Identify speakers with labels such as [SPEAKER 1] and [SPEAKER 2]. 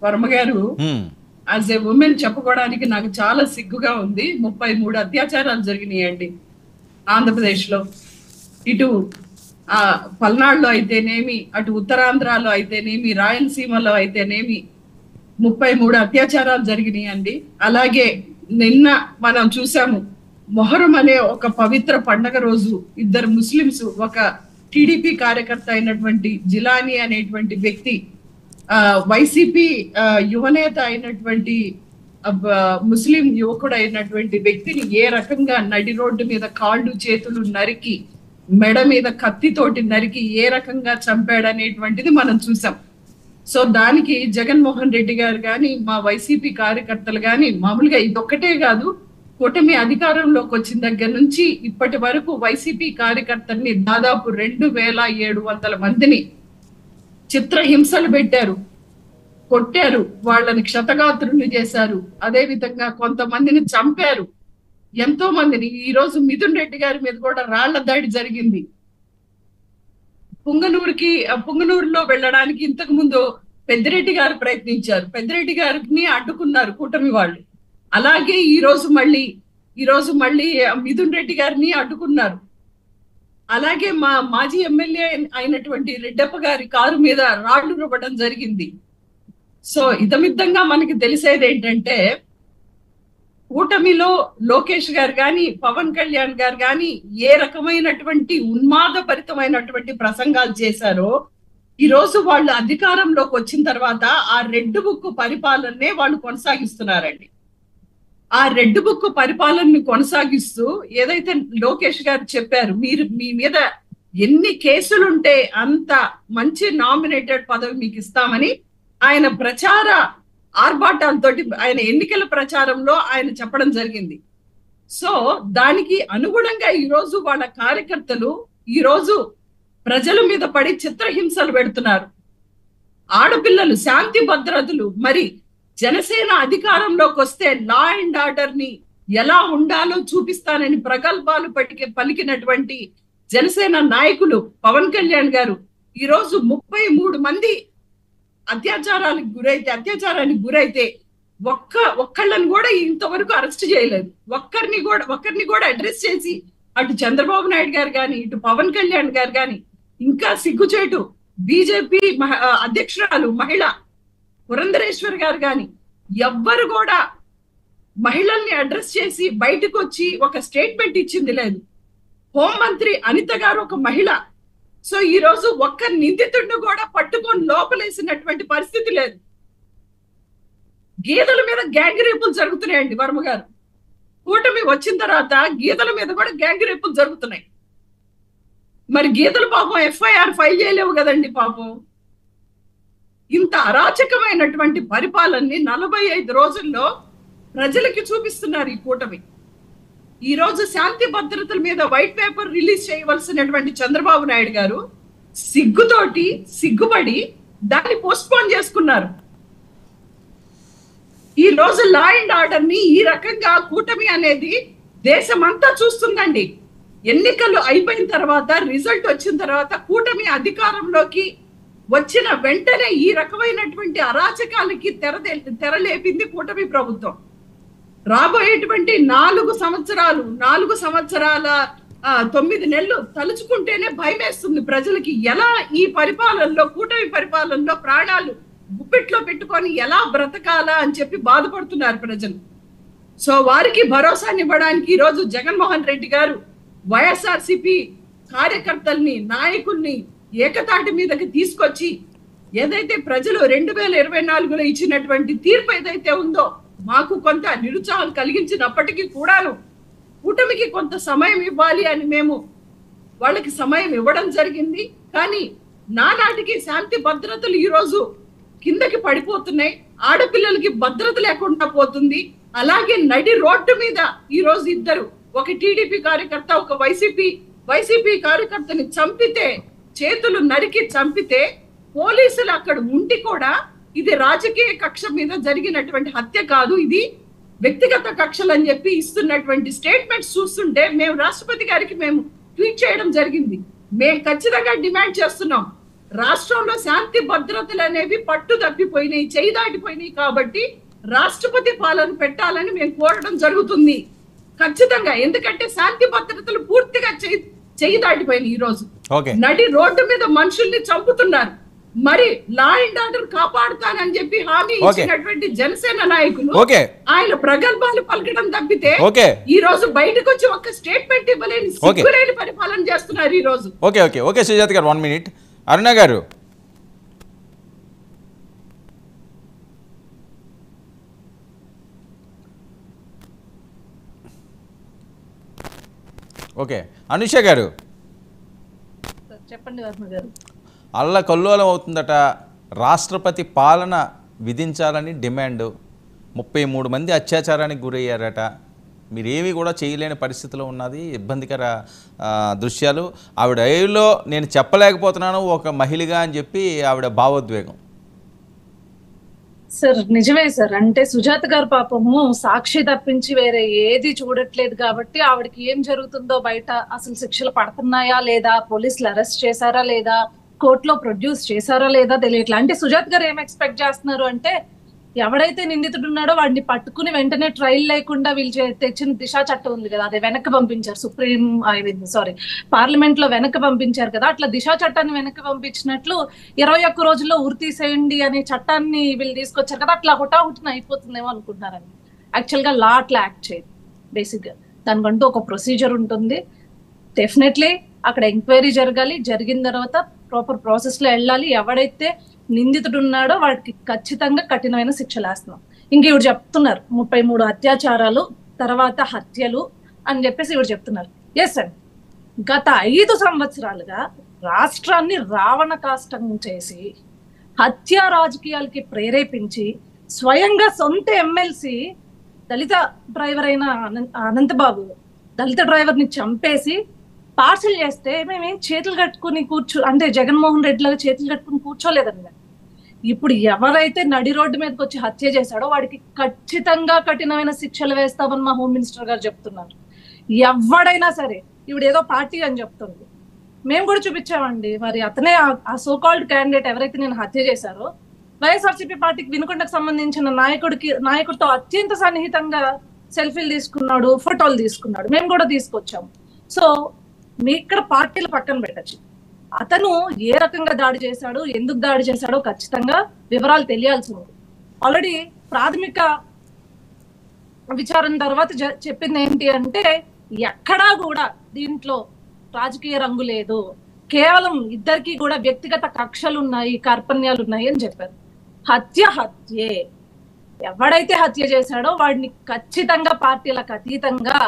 [SPEAKER 1] వర్మ గారు, as a women చెప్పుకోవడానికి నాకు చాలా సిగ్గుగా ఉంది. 33 అత్యాచారాలు జరిగినాయండి ఆంధ్రప్రదేశ్ లో. ఇటు పల్నాడులో అయితేనేమి, అటు ఉత్తరాంధ్రలో అయితేనేమి, రాయలసీమలో అయితేనేమి 33 అత్యాచారాలు జరిగినాయండి. అలాగే నిన్న మనం చూసాము, మొహరం అనే ఒక పవిత్ర పండగ రోజు ఇద్దరు ముస్లింస్, ఒక టీడీపీ కార్యకర్త అయినటువంటి జిలానీ అనేటువంటి వ్యక్తి, వైసీపీ యువనేత అయినటువంటి ముస్లిం యువకుడు అయినటువంటి వ్యక్తిని ఏ రకంగా నడి రోడ్డు మీద కాళ్ళు చేతులు నరికి, మెడ మీద కత్తితోటి నరికి ఏ రకంగా చంపాడనేటువంటిది మనం చూసాం. సో దానికి జగన్మోహన్ రెడ్డి గారు కానీ, మా వైసీపీ కార్యకర్తలు కానీ, మామూలుగా ఇదొక్కటే కాదు, కూటమి అధికారంలోకి వచ్చిన దగ్గర నుంచి ఇప్పటి వరకు వైసీపీ కార్యకర్తల్ని దాదాపు 2700 మందిని చిత్రహింసలు పెట్టారు, కొట్టారు, వాళ్ళని క్షతగాత్రులు చేశారు, అదే విధంగా కొంతమందిని చంపారు, ఎంతో మందిని. ఈ రోజు మిథున్ రెడ్డి గారి మీద కూడా రాళ్ల దాడి జరిగింది. పుంగనూరులో వెళ్ళడానికి ఇంతకు ముందు పెద్దిరెడ్డి గారు ప్రయత్నించారు, పెద్దిరెడ్డి గారిని అడ్డుకున్నారు కూటమి వాళ్ళు. అలాగే ఈ రోజు మళ్ళీ మిథున్ రెడ్డి గారిని అడ్డుకున్నారు. అలాగే మా మాజీ ఎమ్మెల్యే అయినటువంటి రెడ్డప్ప గారి కారు మీద రాళ్లు రువ్వడం జరిగింది. సో ఇదమిద్దంగా మనకి తెలిసేది ఏంటంటే, కూటమిలో లోకేష్ గారు కానీ, పవన్ కళ్యాణ్ గారు కానీ ఏ రకమైనటువంటి ఉన్మాదభరితమైనటువంటి ప్రసంగాలు చేశారో, ఈ రోజు వాళ్ళు అధికారంలోకి వచ్చిన తర్వాత ఆ రెడ్ బుక్ పరిపాలననే వాళ్ళు కొనసాగిస్తున్నారండి. ఆ రెడ్ బుక్ పరిపాలనని కొనసాగిస్తూ ఏదైతే లోకేష్ గారు చెప్పారు, మీ మీద ఎన్ని కేసులుంటే అంత మంచి నామినేటెడ్ పదవి మీకు ఇస్తామని ఆయన ప్రచార ఆర్భాటాలతోటి ఆయన ఎన్నికల ప్రచారంలో ఆయన చెప్పడం జరిగింది. సో దానికి అనుగుణంగా ఈ రోజు వాళ్ళ కార్యకర్తలు ఈ రోజు ప్రజల మీద పడి చిత్రహింసలు పెడుతున్నారు. ఆడపిల్లలు, శాంతి భద్రతలు, మరి జనసేన అధికారంలోకి వస్తే లా అండ్ ఆర్డర్ ని ఎలా ఉండాలో చూపిస్తానని ప్రగల్భాలు పలికినటువంటి జనసేన నాయకులు పవన్ కళ్యాణ్ గారు ఈ రోజు 33 మంది అత్యాచారానికి గురైతే ఒక్కళ్ళని కూడా ఇంతవరకు అరెస్ట్ చేయలేదు. ఒక్కరిని కూడా అడ్రస్ చేసి అటు చంద్రబాబు నాయుడు గారు కానీ, ఇటు పవన్ కళ్యాణ్ గారు కానీ, ఇంకా సిగ్గుచేటు బీజేపీ అధ్యక్షురాలు మహిళ పురంధరేశ్వర్ గారు కానీ ఎవ్వరు కూడా మహిళల్ని అడ్రస్ చేసి బయటకు వచ్చి ఒక స్టేట్మెంట్ ఇచ్చింది లేదు. హోంమంత్రి అనిత గారు ఒక మహిళ. సో ఈ రోజు ఒక్క నిందితుడిని కూడా పట్టుకొని లోపలేసినటువంటి పరిస్థితి లేదు. గీతల మీద గ్యాంగ్ రేపులు జరుగుతున్నాయండి వర్మ గారు. కూటమి వచ్చిన తర్వాత గీతల మీద కూడా గ్యాంగ్ రేపులు జరుగుతున్నాయి. మరి గీతలు పాపం ఎఫ్ఐఆర్ ఫైల్ చేయలేవు కదండి పాపం. ఇంత అరాచకమైనటువంటి పరిపాలనని 45 రోజుల్లో ప్రజలకి చూపిస్తున్నారు ఈ కూటమి. ఈ రోజు శాంతి భద్రతల మీద వైట్ పేపర్ రిలీజ్ చేయవలసినటువంటి చంద్రబాబు నాయుడు గారు సిగ్గుపడి దాన్ని పోస్ట్పోన్ చేసుకున్నారు. ఈ రోజు లా అండ్ ఆర్డర్ ని ఈ రకంగా కూటమి అనేది దేశమంతా చూస్తుందండి. ఎన్నికలు అయిపోయిన తర్వాత, రిజల్ట్ వచ్చిన తర్వాత కూటమి అధికారంలోకి వచ్చిన వెంటనే ఈ రకమైనటువంటి అరాచకాలకి తెరలేపింది కూటమి ప్రభుత్వం. రాబోయేటువంటి 4 సంవత్సరాల 9 నెలలు తలుచుకుంటేనే భయమేస్తుంది ప్రజలకి. ఎలా ఈ పరిపాలనలో, కూటమి పరిపాలనలో ప్రాణాలు గుప్పిట్లో పెట్టుకొని ఎలా బ్రతకాలా అని చెప్పి బాధపడుతున్నారు ప్రజలు. సో వారికి భరోసానివ్వడానికి ఈ రోజు జగన్మోహన్ రెడ్డి గారు వైఎస్ఆర్సీపీ కార్యకర్తల్ని, నాయకుల్ని ఏకతాటి మీదకి తీసుకొచ్చి ఏదైతే ప్రజలు 2024లో ఇచ్చినటువంటి తీర్పు ఏదైతే ఉందో మాకు కొంత నిరుత్సాహం కలిగించినప్పటికీ కూడాను కూటమికి కొంత సమయం ఇవ్వాలి అని మేము వాళ్ళకి సమయం ఇవ్వడం జరిగింది. కానీ నానాటికి శాంతి భద్రతలు ఈ రోజు కిందకి పడిపోతున్నాయి. ఆడపిల్లలకి భద్రత లేకుండా పోతుంది. అలాగే నడి రోడ్డు మీద ఈ రోజు ఇద్దరు, ఒక టీడీపీ కార్యకర్త, ఒక వైసీపీ కార్యకర్తని చంపితే, చేతులు నరికి చంపితే పోలీసులు అక్కడ ఉండి కూడా ఇది రాజకీయ కక్ష మీద జరిగినటువంటి హత్య కాదు, ఇది వ్యక్తిగత కక్షలు అని చెప్పి ఇస్తున్నటువంటి స్టేట్మెంట్స్ చూస్తుంటే మేము రాష్ట్రపతి గారికి ట్వీట్ చేయడం జరిగింది. మేము ఖచ్చితంగా డిమాండ్ చేస్తున్నాం, రాష్ట్రంలో శాంతి భద్రతలు అనేవి పట్టు తప్పిపోయినాయి, చేయి దాటిపోయినాయి. కాబట్టి రాష్ట్రపతి పాలన పెట్టాలని మేము కోరడం జరుగుతుంది ఖచ్చితంగా. ఎందుకంటే శాంతి భద్రతలు పూర్తిగా చేయి దాటిపోయినాయి. ఈ రోజు నడి రోడ్డు మీద మనుషుల్ని చంపుతున్నారు. మరి లా అండ్ ఆర్డర్ కాపాడుతానని చెప్పి హామీ ఇచ్చినటువంటి జనసేన నాయకులు ఆయన ప్రగల్భాలు పలకడం తప్పితే ఈ రోజు బయటకు వచ్చి ఒక స్టేట్మెంట్ ఇవ్వలేని సిగ్గులేని పరిపాలన చేస్తున్నారు ఈ రోజు.
[SPEAKER 2] ఓకే ఓకే ఓకే సుజాత గారు 1 minute. అరుణ గారు ఓకే, అనుష గారు
[SPEAKER 3] చెప్పండి. వర్మ గారు
[SPEAKER 2] అల్ల కల్లోలం అవుతుందట, రాష్ట్రపతి పాలన విధించాలని డిమాండ్. 33 మంది అత్యాచారానికి గురయ్యారట. మీరేమీ కూడా చేయలేని పరిస్థితిలో ఉన్నది, ఇబ్బందికర దృశ్యాలు. ఆవిడ ఐలో నేను చెప్పలేకపోతున్నాను ఒక మహిళగా అని చెప్పి ఆవిడ భావోద్వేగం.
[SPEAKER 3] సార్ నిజమే సార్. అంటే సుజాత గారు పాపము సాక్షి తప్పించి వేరే ఏది చూడట్లేదు కాబట్టి ఆవిడకి ఏం జరుగుతుందో బయట అసలు శిక్షలు పడుతున్నాయా లేదా, పోలీసులు అరెస్ట్ చేశారా లేదా, కోర్టులో ప్రొడ్యూస్ చేశారా లేదా తెలియట్లా. అంటే సుజాత్ గారు ఏం ఎక్స్పెక్ట్ చేస్తున్నారు అంటే ఎవడైతే నిందితుడు ఉన్నాడో వాడిని పట్టుకుని వెంటనే ట్రయల్ లేకుండా వీళ్ళు తెచ్చిన దిశా చట్టం ఉంది కదా, అది వెనక్కి పంపించారు పార్లమెంట్ లో వెనక్కి పంపించారు కదా. అట్లా దిశా చట్టాన్ని వెనక్కి పంపించినట్లు 21 రోజుల్లో ఉరి తీసేయండి అనే చట్టాన్ని వీళ్ళు తీసుకొచ్చారు కదా, అట్లా హుటాహుటిన అయిపోతుందేమో అనుకుంటున్నారని. యాక్చువల్ గా లా అట్లా యాక్ట్ చేయదు. బేసిక్ గా దానికంటూ ఒక ప్రొసీజర్ ఉంటుంది. డెఫినెట్లీ అక్కడ ఎంక్వైరీ జరగాలి, జరిగిన తర్వాత ప్రాపర్ ప్రాసెస్ లో వెళ్ళాలి. ఎవడైతే నిందితుడు ఉన్నాడో వాడికి ఖచ్చితంగా కఠినమైన శిక్షలు వేస్తున్నాం. ఇంక ఇవిడు చెప్తున్నారు 33 అత్యాచారాలు తర్వాత హత్యలు అని చెప్పేసి ఇవిడు చెప్తున్నారు. ఎస్ అండి, గత 5 సంవత్సరాలుగా రాష్ట్రాన్ని రావణ కాష్టం చేసి హత్యా రాజకీయాలకి ప్రేరేపించి స్వయంగా సొంత ఎమ్మెల్సీ దళిత డ్రైవర్ అయిన అనంతబాబు దళిత డ్రైవర్ ని చంపేసి పార్సల్ చేస్తే మేమేం చేతులు కట్టుకుని అంటే జగన్మోహన్ రెడ్డి లాగా చేతులు కట్టుకుని కూర్చోలేదండి. ఇప్పుడు ఎవరైతే నడి రోడ్డు మీదకి వచ్చి హత్య చేశాడో వాడికి ఖచ్చితంగా కఠినమైన శిక్షలు వేస్తామని మా హోమ్ మినిస్టర్ గారు చెప్తున్నారు. ఎవడైనా సరే, ఇప్పుడు ఏదో పార్టీ అని చెప్తుంది, మేము కూడా చూపించామండి. మరి అతనే ఆ సోకాల్డ్ క్యాండిడేట్ ఎవరైతే నేను హత్య చేశారో వైఎస్ఆర్సీపీ పార్టీకి వినుకొండకు సంబంధించిన నాయకుడితో అత్యంత సన్నిహితంగా సెల్ఫీలు తీసుకున్నాడు, ఫోటోలు తీసుకున్నాడు, మేము కూడా తీసుకొచ్చాము. సో మీ ఇక్కడ పార్టీలు పక్కన పెట్టచ్చు, అతను ఏ రకంగా దాడి చేశాడు, ఎందుకు దాడి చేశాడో ఖచ్చితంగా వివరాలు తెలియాల్సి ఉంది. ఆల్రెడీ ప్రాథమిక విచారణ తర్వాత చెప్పింది ఏంటి అంటే ఎక్కడా కూడా దీంట్లో రాజకీయ రంగు లేదు, కేవలం ఇద్దరికి కూడా వ్యక్తిగత కక్షలు ఉన్నాయి, కార్పణ్యాలు ఉన్నాయి అని చెప్పారు. హత్యే. ఎవడైతే హత్య చేశాడో వాడిని ఖచ్చితంగా పార్టీలకు అతీతంగా